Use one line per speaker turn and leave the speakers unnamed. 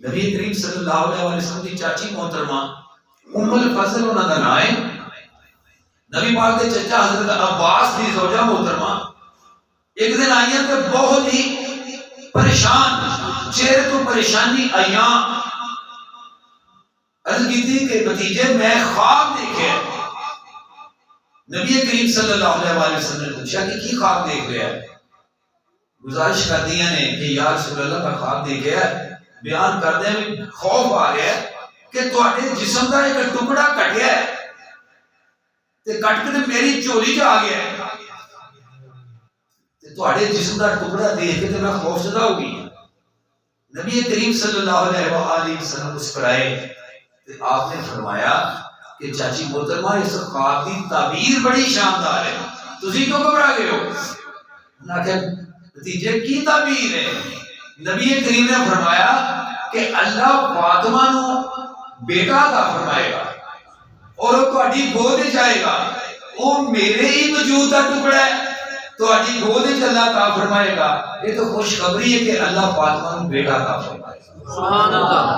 نبی کریم صلی اللہ علیہ وسلم کی چاچی محترمہ ام الفضل انہاں دا نام ہے، نبی پاک کے چچا حضرت عباس دی زوجہ محترمہ ایک دن آئیاں تے بہت ہی پریشان، چہرے تو پریشانی آئیاں، عرض کی تھی کہ بھتیجے میں خواب دیکھے۔ نبی کریم صلی اللہ علیہ وسلم نے پوچھا کہ کی خواب دیکھ رہے ہیں؟ گزارش کر دیا نے کہ یا رسول اللہ کا خواب دیکھا ہے، بیان کر دیں میں خوف آ گیا کہ تواڈے جسم کا ایک ٹکڑا کٹیا ہے تے کٹ کے میری چولی چ آ گیا ہے تے تواڈے جسم کا ٹکڑا دیکھ کے میں خوف زدہ ہو گئی۔ نبی کریم صلی اللہ علیہ وآلہ وسلم اس پر آئے تے آپ نے فرمایا کہ چاچی محترمہ اس خواب کی تعبیر بڑی شاندار ہے، تسی کیوں گھبرا گئے ہو؟ انہوں نے کہا نتیجے کی تعبیر ہے؟ نبی کریم نے فرمایا کہ اللہ فاطمہ نو بیٹا عطا فرمائے گا اور وہ تہاڈی گود وچ جائے گا، وہ میرے ہی وجود کا ٹکڑا ہے، تہاڈی گود وچ اللہ عطا فرمائے گا۔ یہ تو خوشخبری ہے کہ اللہ فاطمہ نو بیٹا عطا فرمائے گا۔
سبحان اللہ۔